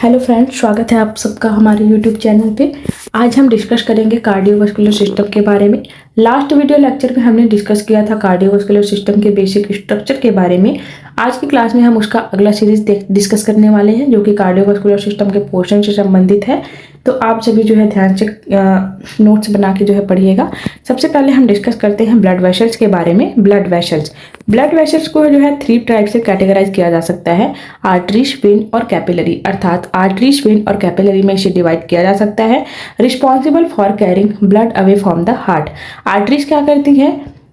Hello friends, स्वागत है आप सबका हमारे यूट्यूब चैनल पे। आज हम डिस्कस करेंगे कार्डियोवास्कुलर सिस्टम के बारे में। लास्ट वीडियो लेक्चर में हमने डिस्कस किया था कार्डियोवास्कुलर सिस्टम के बेसिक स्ट्रक्चर के बारे में। आज की क्लास में हम उसका अगला सीरीज डिस्कस करने वाले हैं जो कि कार्डियोवास्कुलर सिस्टम के पोर्शन से संबंधित है। तो आप सभी जो है ध्यान से नोट्स बना के जो है पढ़िएगा। सबसे पहले हम डिस्कस करते हैं ब्लड वेसल्स के बारे में। ब्लड वेसल्स को जो है 3 टाइप से कैटेगराइज किया जा सकता है, आर्टरीज, वेन और कैपिलरी। अर्थात आर्टरीज, वेन और कैपिलरी में इसे डिवाइड किया जा सकता है। Responsible for carrying blood away from the heart. Arteries क्या करती है?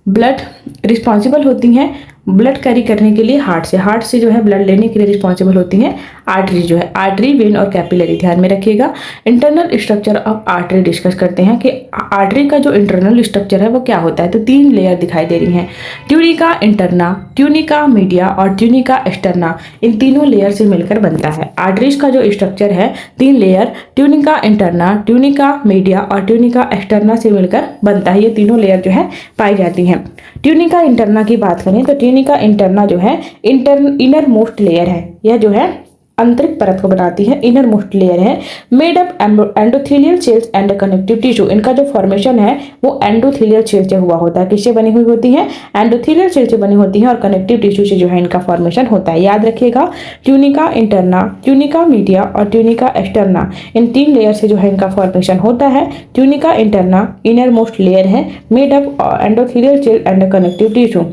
ब्लड रिस्पॉन्सिबल होती हैं ब्लड कैरी करने के लिए हार्ट से जो है ब्लड लेने के लिए रिस्पॉन्सिबल होती हैं आर्टरी जो है। आर्टरी, वेन और कैपिलरी ध्यान में रखिएगा। Internal structure of artery discuss करते हैं कि आर्टरी का जो इंटरनल स्ट्रक्चर है वो क्या होता है। तो 3 लेयर दिखाई दे रही हैं, ट्यूनिका इंटरना, ट्यूनिका मीडिया और ट्यूनिका एक्सटर्ना। इन तीनों लेयर से मिलकर बनता है आर्टरीज का जो स्ट्रक्चर है। 3 layer tunica interna, tunica media और ट्यूनिका एक्सटर्ना से मिलकर बनता है। ये तीनों लेयर जो है पाई जाती हैं। ट्यूनिका इंटरना की बात करें तो ट्यूनिका इंटरना जो है इनर मोस्ट लेयर है। यह जो है आंतरिक परत को बनाती है, इनर मोस्ट लेयर है। Made up endothelial cells and connective tissue. इनका जो फॉर्मेशन है वो एंडोथेलियल सेल से हुआ होता है। किससे बनी हुई होती है? एंडोथेलियल सेल से बनी होती है और कनेक्टिव टिश्यू से जो है इनका फॉर्मेशन होता है। याद रखिएगा, ट्यूनिका इंटरना, ट्यूनिका मीडिया और ट्यूनिका एक्सटर्ना, इन 3 लेयर से जो है इनका फॉर्मेशन होता है। Tunica interna inner most layer है, made up endothelial cell and connective tissue,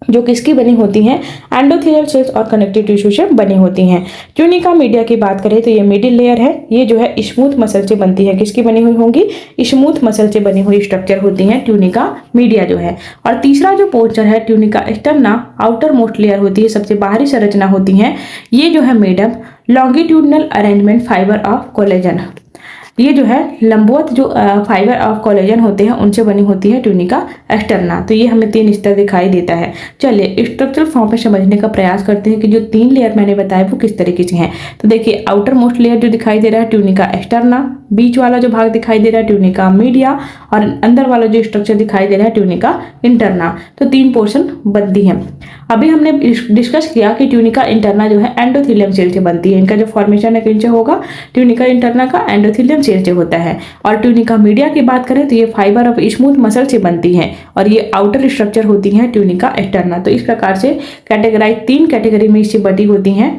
जो किसकी बनी होती हैं? एंडोथेलियल सेल्स और कनेक्टिव टिश्यू से बनी होती हैं। ट्यूनिका मीडिया की बात करें तो ये मिडिल लेयर है। ये जो है स्मूथ मसल से बनती है। किसकी बनी हुई होंगी? स्मूथ मसल से बनी हुई स्ट्रक्चर होती है ट्यूनिका मीडिया जो है। और तीसरा जो पोर्शन है tunica externa, outer most layer होती है, सबसे बाहरी संरचना होती है। ये जो है made up longitudinal arrangement fibre of collagen. ये जो है लंबवत जो फाइबर ऑफ कोलेजन होते हैं उनसे बनी होती है ट्यूनिका एक्सटर्ना। तो ये हमें 3 स्तर दिखाई देता है। चलिए स्ट्रक्चरल फॉर्म में समझने का प्रयास करते हैं कि जो 3 लेयर मैंने बताया वो किस तरीके से हैं। तो देखिए, आउटर मोस्ट लेयर जो दिखाई दे रहा है ट्यूनिका एक्सटर्ना, बीच वाला जो भाग दिखाई दे रहा है ट्यूनिका मीडिया और अंदर वाला जो स्ट्रक्चर दिखाई दे रहा है ट्यूनिका इंटरना। तो 3 पोर्शन बनती हैं। अभी हमने डिस्कस किया कि ट्यूनिका इंटरना जो है एंडोथेलियम सेल से बनती है। इनका जो फॉर्मेशन है किनसे होगा? ट्यूनिका इंटरना का एंडोथेलियम सेल से होता है। और ट्यूनिका मीडिया की बात करें तो ये फाइबर ऑफ स्मूथ मसल से बनती है और ये आउटर स्ट्रक्चर होती है ट्यूनिका एक्सटर्ना। तो इस प्रकार से कैटेगराइज 3 कैटेगरी में इससे बटी होती हैं।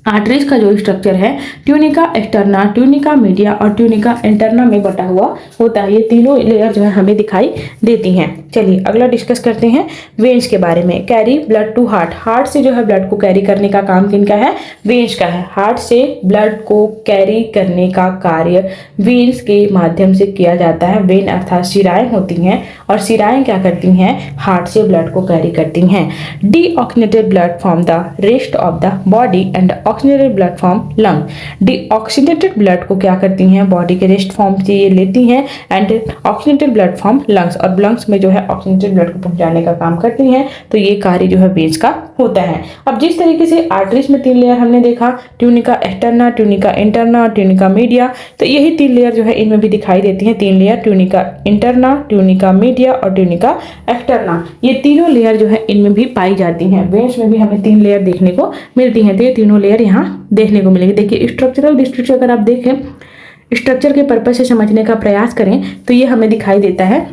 आर्टरीज का जो स्ट्रक्चर है ट्यूनिका एक्सटर्ना, ट्यूनिका मीडिया और ट्यूनिका इंटरना में बटा हुआ होता है। ये तीनों लेयर जो है हमें दिखाई देती हैं। चलिए अगला डिस्कस करते हैं वेन्स के बारे में। Carry blood to heart. Heart से जो है ब्लड को कैरी करने का काम किनका है? वेन्स का है। हार्ट से ब्लड को कैरी करने का कार्य वेन्स के माध्यम से किया जाता है। वेन अर्थात शिराएं होती हैं और शिराएं क्या करती हैं? हार्ट से ब्लड को कैरी करती हैं। Deoxygenated blood from the rest of the body and oxygenated blood from lung. Deoxygenated blood को क्या करती हैं? बॉडी के रेस्ट फॉर्म से ये लेती हैं and oxygenated blood from lungs, और लंग्स में जो है ऑक्सीनेटेड ब्लड को पहुंचाने का काम करती हैं। तो ये कार्य जो है वेन्स का होता है। अब जिस तरीके से आर्टरीज में 3 लेयर हमने देखा, ट्यूनिका एक्सटर्ना, ट्यूनिका इंटरना और ट्यूनिका मीडिया, तो यही 3 लेयर जो है इनमें भी दिखाई देती हैं। 3 layer tunica interna, tunica media और ट्यूनिका एक्सटर्ना, ये तीनों लेयर जो है इनमें भी पाई जाती हैं। वेन्स में भी हमें 3 लेयर देखने को मिलती हैं। तो ये तीनों लेयर यहाँ देखने को मिलेंगे। देखिए स्ट्रक्चरल डिस्ट्रीब्यूशन अगर आप देखें, स्ट्रक्चर के पर्पज से समझने का प्रयास करें तो ये हमें दिखाई देता है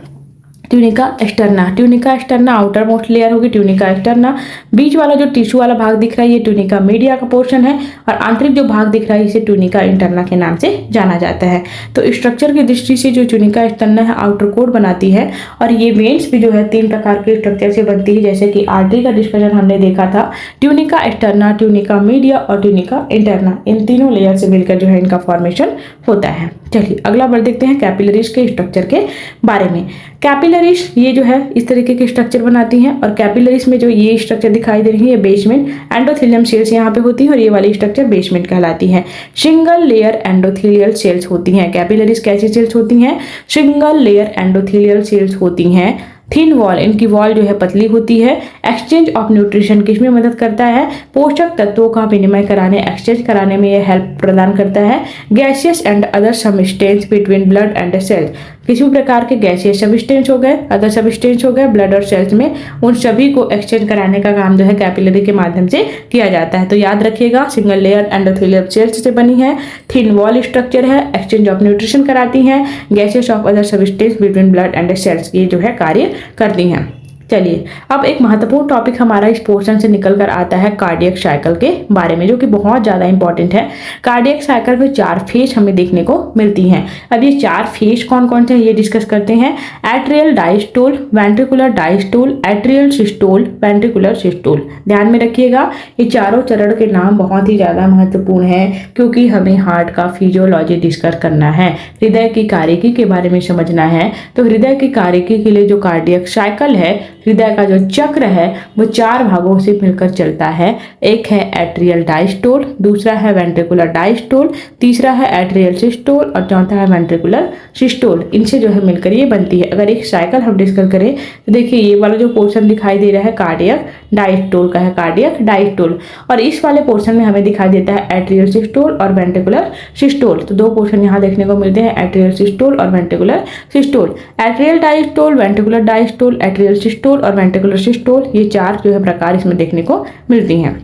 tunica externa. Tunica externa outer most layer होगी ट्यूनिका एक्सटर्ना। बीच वाला जो टिश्यू वाला भाग दिख रहा है ये ट्यूनिका मीडिया का पोर्शन है और आंतरिक जो भाग दिख रहा है इसे ट्यूनिका इंटरना के नाम से जाना जाता है। तो स्ट्रक्चर की दृष्टि से जो ट्यूनिका एक्सटर्ना है आउटर कोट बनाती है और ये वेन्स भी जो है 3 प्रकार के स्ट्रक्चर से बनती है। जैसे कि आर्टरी का डिस्कशन हमने देखा था, ट्यूनिका एक्सटर्ना, ट्यूनिका मीडिया और ट्यूनिका इंटरना, इन तीनों लेयर से मिलकर जो है इनका फॉर्मेशन होता है। चलिए अगला बढ़ देखते हैं कैपिलरीज के स्ट्रक्चर के बारे में। कैपिलरीज ये जो है इस तरीके के स्ट्रक्चर बनाती हैं और कैपिलरीज में जो ये स्ट्रक्चर दिखाई दे रही है ये बेसमेंट एंडोथेलियम सेल्स यहाँ पे होती है और ये वाली स्ट्रक्चर बेसमेंट कहलाती है। सिंगल लेयर एंडोथेलियल सेल्स होती हैं। कैपिलरीज कैसी सेल्स होती हैं? सिंगल लेयर एंडोथेलियल सेल्स होती हैं। थिन वॉल, इनकी वॉल जो है पतली होती है। एक्सचेंज ऑफ न्यूट्रिशन किसमें मदद करता है? पोषक तत्वों का विनिमय कराने, एक्सचेंज कराने में यह हेल्प प्रदान करता है। Gaseous and other substance between blood and cells, किसी भी प्रकार के गैसियस सब्सटेंस हो गए, अदर सब्सटेंस हो गए ब्लड और सेल्स में, उन सभी को एक्सचेंज कराने का काम जो है कैपिलरी के माध्यम से किया जाता है। तो याद रखिएगा, सिंगल लेयर एंडोथेलियल सेल्स से बनी है, थिन वॉल स्ट्रक्चर है, एक्सचेंज ऑफ न्यूट्रिशन कराती है, gases of other substance between blood and cells ये जो है कार्य करती हैं। चलिए, अब एक महत्वपूर्ण टॉपिक हमारा इस पोर्शन से निकल कर आता है कार्डियक साइकिल के बारे में, जो कि बहुत ज़्यादा इंपॉर्टेंट है। कार्डियक साइकिल में 4 फेज हमें देखने को मिलती हैं। अब ये 4 फेज कौन कौन से हैं ये डिस्कस करते हैं। Atrial diastole, ventricular diastole, atrial systole, ventricular systole. ध्यान में रखिएगा, ये चारों चरण के नाम बहुत ही ज़्यादा महत्वपूर्ण है, क्योंकि हमें हार्ट का फिजियोलॉजी डिस्कस करना है, हृदय की कार्यकी के बारे में समझना है। तो हृदय की कार्यकी के लिए जो कार्डियक साइकिल है, हृदय का जो चक्र है, वो 4 भागों से मिलकर चलता है। एक है एट्रियल डायस्टोल, दूसरा है वेंट्रिकुलर डायस्टोल, तीसरा है एट्रियल सिस्टोल और चौथा है वेंट्रिकुलर सिस्टोल। इनसे जो है मिलकर ये बनती है। अगर एक साइकिल हम डिस्कस करें तो देखिए, ये वाला जो पोर्शन दिखाई दे रहा है कार्डियक डायस्टोल का है, कार्डियक डायस्टोल, और इस वाले पोर्शन में हमें दिखाई देता है एट्रियल सिस्टोल और वेंट्रिकुलर सिस्टोल। तो 2 पोर्शन यहाँ देखने को मिलते हैं, एट्रियल सिस्टोल और ventricular systole. Atrial diastole, ventricular diastole, atrial systole और वेंट्रिकुलर सिस्टोल, ये 4 जो है प्रकार इसमें देखने को मिलती हैं।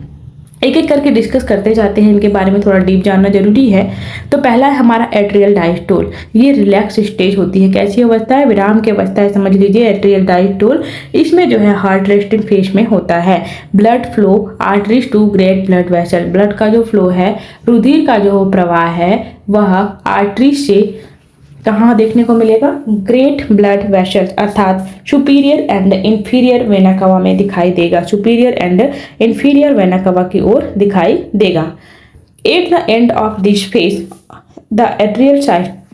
एक एक करके डिस्कस करते जाते हैं, इनके बारे में थोड़ा डीप जानना जरूरी है। तो पहला है हमारा एट्रियल डायस्टोल। ये रिलैक्स स्टेज होती है। कैसी अवस्था है? विराम की अवस्था है, समझ लीजिए एट्रियल डायस्टोल। इसमें जो है हार्ट रेस्टिंग फेज में होता है। Blood flow arteries to great blood vessel, blood का जो फ्लो है, रुधिर का जो प्रवाह है, वह आर्टरीज से कहाँ देखने को मिलेगा? ग्रेट ब्लड वेसल्स अर्थात सुपीरियर एंड इंफीरियर वेना कवा में दिखाई देगा। सुपीरियर एंड इंफीरियर वेना कवा की ओर दिखाई देगा। At the end of this phase the atrial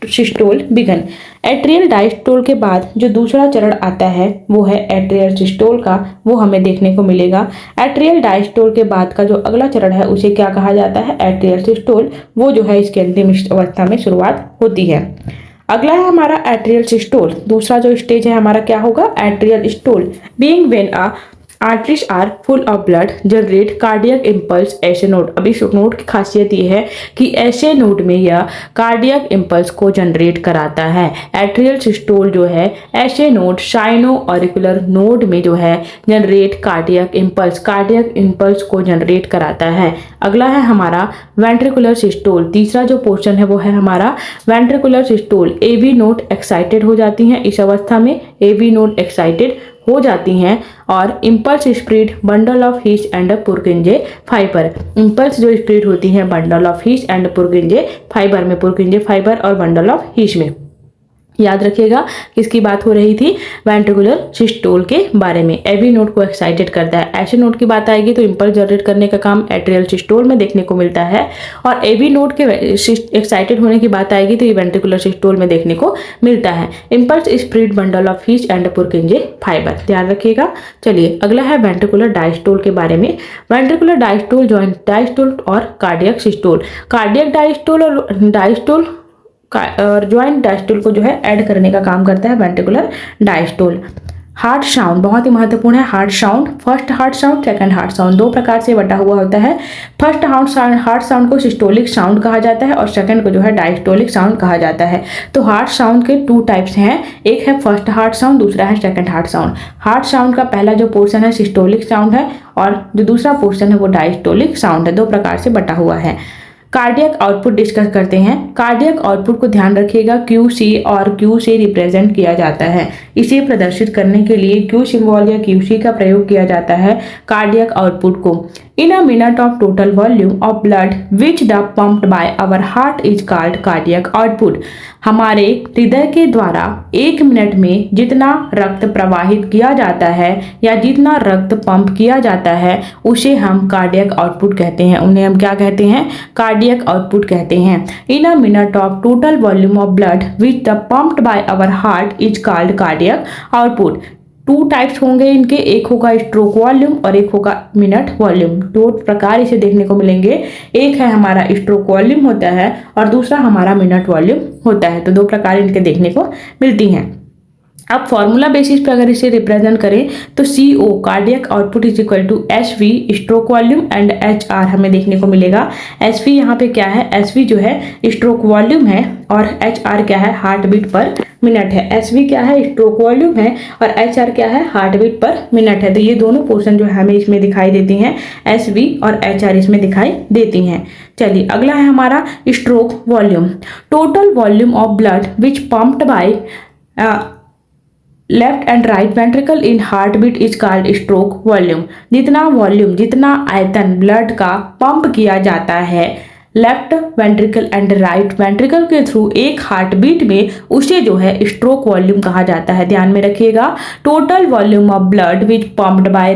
systole begin. Atrial diastole के बाद जो दूसरा चरण आता है वो है एट्रियल सिस्टोल का, वो हमें देखने को मिलेगा। एट्रियल डायस्टोल के बाद का जो अगला चरण है उसे क्या कहा जाता है? Atrial systole. वो जो है इसके अंतिम अवस्था में शुरुआत होती है। अगला है हमारा एट्रियल सिस्टोल। दूसरा जो स्टेज है हमारा क्या होगा? Atrial systole. Being when arteries are full of blood generate cardiac impulse SA node. अब इस नोड की खासियत ये है कि ऐसे नोड में यह कार्डियक इम्पल्स को जनरेट कराता है। एट्रियल सिस्टोल जो है ऐसे नोड साइनो ऑरिकुलर नोड में जो है जनरेट कार्डियक इम्पल्स को जनरेट कराता है। अगला है हमारा वेंट्रिकुलर सिस्टोल। तीसरा जो पोर्शन है वो है हमारा ventricular systole. AV node excited हो जाती हैं इस अवस्था में, एवी नोड एक्साइटेड हो जाती हैं और इम्पल्स स्प्रेड बंडल ऑफ हीच एंड पुरकिंजे फाइबर। इम्पल्स जो स्प्रेड होती हैं बंडल ऑफ हीच एंड पुरकिंजे फाइबर में, पुरकिंजे फाइबर और बंडल ऑफ हीच में। याद रखिएगा किसकी बात हो रही थी? वेंट्रिकुलर सिस्टोल के बारे में। एवी नोड को एक्साइटेड करता है। ऐसे नोड की बात आएगी तो इम्पल्स जनरेट करने का काम एट्रियल सिस्टोल में देखने को मिलता है, और एवी नोड के एक्साइटेड होने की बात आएगी तो ये वेंट्रिकुलर सिस्टोल में देखने को मिलता है। इम्पल्स स्प्रेड बंडल ऑफ हीच एंड पुरकिंजे फाइबर, ध्यान रखिएगा। चलिए अगला है वेंट्रिकुलर डायस्टोल के बारे में। वेंट्रिकुलर डायस्टोल, जॉइंट डायस्टोल और कार्डियक सिस्टोल। कार्डियक डायस्टोल और ज्वाइंट डायस्टोल को जो है ऐड करने का काम करता है वेंट्रिकुलर डायस्टोल। हार्ट साउंड बहुत ही महत्वपूर्ण है। Heart sound, first heart sound, second heart sound, 2 प्रकार से बटा हुआ होता है। फर्स्ट हार्ट साउंड को सिस्टोलिक साउंड कहा जाता है और सेकंड को जो है डायस्टोलिक साउंड कहा जाता है। तो हार्ट साउंड के 2 टाइप्स हैं, एक है फर्स्ट हार्ट साउंड, दूसरा है second heart sound. Heart sound का पहला जो पोर्शन है सिस्टोलिक साउंड है और जो दूसरा पोर्शन है वो डायस्टोलिक साउंड है। 2 प्रकार से बटा हुआ है। कार्डियक आउटपुट डिस्कस करते हैं। कार्डियक आउटपुट को ध्यान रखिएगा QC और Q से रिप्रेजेंट किया जाता है। इसे प्रदर्शित करने के लिए Q सिंबल या QC का प्रयोग किया जाता है कार्डियक आउटपुट को। In a minute of total volume of blood which the pumped by our heart is called cardiac output. हमारे हृदय के द्वारा 1 मिनट में जितना रक्त प्रवाहित किया जाता है या जितना रक्त पंप किया जाता है उसे हम कार्डियक आउटपुट कहते हैं। उन्हें हम क्या कहते हैं? कार्डियक आउटपुट कहते हैं। In a minute of total volume of blood which the pumped by our heart is called cardiac output. 2 types होंगे इनके, एक होगा स्ट्रोक वॉल्यूम और एक होगा मिनट वॉल्यूम। 2 प्रकार इसे देखने को मिलेंगे। एक है हमारा स्ट्रोक वॉल्यूम होता है और दूसरा हमारा मिनट वॉल्यूम होता है। तो 2 प्रकार इनके देखने को मिलती हैं। अब फॉर्मूला बेसिस पे अगर इसे रिप्रेजेंट करें तो CO cardiac output is equal to SV stroke volume and HR हमें देखने को मिलेगा। SV यहाँ पे क्या है, SV जो है स्ट्रोक वॉल्यूम है और HR क्या है, हार्ट बीट पर मिनट है। SV क्या है, स्ट्रोक वॉल्यूम है और HR क्या है, हार्ट बीट पर मिनट है। तो ये दोनों पोर्शन जो है हमें इसमें दिखाई देती हैं, SV और HR इसमें दिखाई देती हैं। चलिए अगला है हमारा stroke volume. Total volume of blood which pumped by left and right ventricle in heart beat is called stroke volume. जितना वॉल्यूम, जितना आयतन ब्लड का पंप किया जाता है left ventricle and right ventricle के थ्रू एक हार्ट बीट में, उसे जो है स्ट्रोक वॉल्यूम कहा जाता है। ध्यान में रखिएगा, total volume of blood which pumped by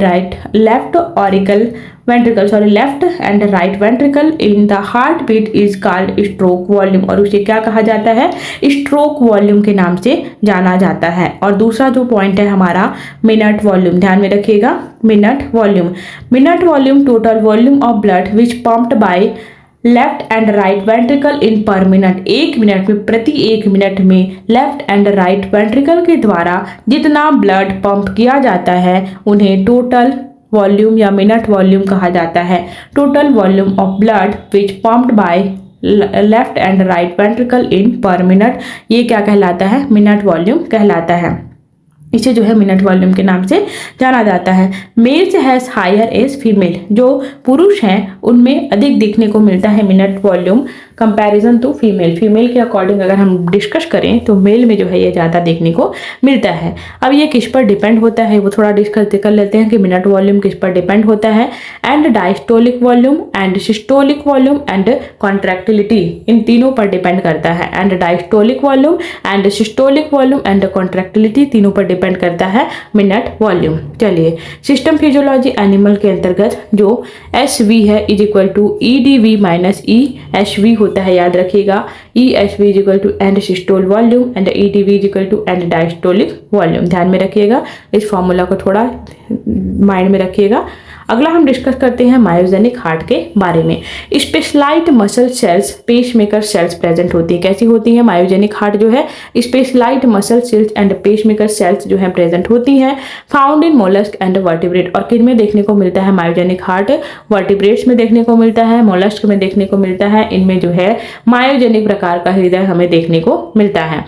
left and right ventricle in the heart beat is called stroke volume, और उसे क्या कहा जाता है, स्ट्रोक वॉल्यूम के नाम से जाना जाता है। और दूसरा जो पॉइंट है हमारा मिनट वॉल्यूम, ध्यान में रखिएगा, minute volume total volume of blood which pumped by left and right ventricle इन पर मिनट, एक मिनट में, प्रति एक मिनट में लेफ्ट एंड राइट वेंट्रिकल के द्वारा जितना ब्लड पंप किया जाता है उन्हें टोटल वॉल्यूम या मिनट वॉल्यूम कहा जाता है। Total volume of blood which pumped by left and right ventricle इन पर मिनट, ये क्या कहलाता है, मिनट वॉल्यूम कहलाता है। इसे जो है मिनट वॉल्यूम के नाम से जाना जाता है। Males has higher as female, जो पुरुष हैं उनमें अधिक देखने को मिलता है minute volume comparison to female. Female के अकॉर्डिंग अगर हम डिस्कस करें तो मेल में जो है ये ज़्यादा देखने को मिलता है। अब ये किस पर डिपेंड होता है वो थोड़ा डिस्कस कर लेते हैं कि मिनट वॉल्यूम किस पर डिपेंड होता है। End diastolic volume end systolic volume and contractility, इन तीनों पर डिपेंड करता है। End diastolic volume end systolic volume and contractility, तीनों पर डिपेंड करता है मिनट वॉल्यूम। चलिए सिस्टम फिजियोलॉजी एनिमल के अंतर्गत जो SV है is equal to EDV minus ESV होता है, याद रखिएगा। ESV is equal to end systole volume and EDV is equal to end diastolic volume. ध्यान में रखिएगा, इस फॉर्मूला को थोड़ा माइंड में रखिएगा। अगला हम डिस्कस करते हैं मायोजेनिक हार्ट के बारे में। Specialized muscle cells, pacemaker cells present होती है। कैसी होती है मायोजेनिक हार्ट जो है, specialized muscle cells and pacemaker cells जो है प्रेजेंट होती हैं। Found in mollusc and vertebrate, और किन में देखने को मिलता है मायोजेनिक हार्ट, वर्टिब्रेट्स में देखने को मिलता है, मोलस्क में देखने को मिलता है। इनमें जो है मायोजेनिक प्रकार का हृदय हमें देखने को मिलता है।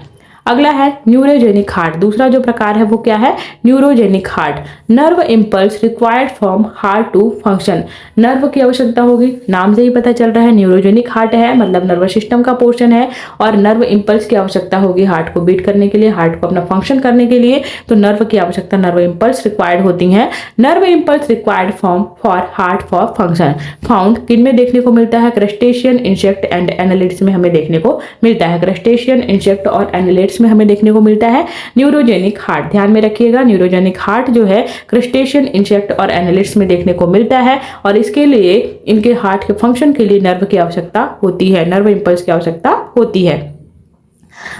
अगला है न्यूरोजेनिक हार्ट। दूसरा जो प्रकार है वो क्या है, neurogenic heart. Nerve impulse required from heart to function, nerve की आवश्यकता होगी, नाम से ही पता चल रहा है न्यूरोजेनिक हार्ट है, मतलब नर्वस सिस्टम का पोर्शन है, और नर्व इम्पल्स की आवश्यकता होगी हार्ट को बीट करने के लिए, हार्ट को अपना फंक्शन करने के लिए, तो नर्व की आवश्यकता, नर्व इम्पल्स रिक्वायर्ड होती हैं। Nerve impulse required for heart for function found किन में देखने को मिलता है, क्रस्टेशियन, इंसेक्ट एंड एनालिड्स में हमें देखने को मिलता है। क्रस्टेशियन, इंसेक्ट और एनालिड्स में हमें देखने को मिलता है न्यूरोजेनिक हार्ट। ध्यान में रखिएगा, न्यूरोजेनिक हार्ट जो है क्रस्टेशियन, इंसेक्ट और एनालिड्स में देखने को मिलता है, और इसके लिए इनके हार्ट के फंक्शन के लिए नर्व की आवश्यकता होती है, नर्व इंपल्स की आवश्यकता होती है।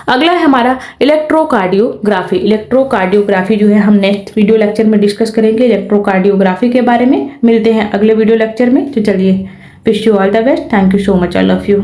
अगला है हमारा इलेक्ट्रोकार्डियोग्राफी। इलेक्ट्रोकार्डियोग्राफी जो है हम नेक्स्ट वीडियो लेक्चर में डिस्कस करेंगे इलेक्ट्रोकार्डियोग्राफी के बारे में। मिलते हैं अगले वीडियो लेक्चर में। तो चलिए, wish you all the best, thank you so much, I love you.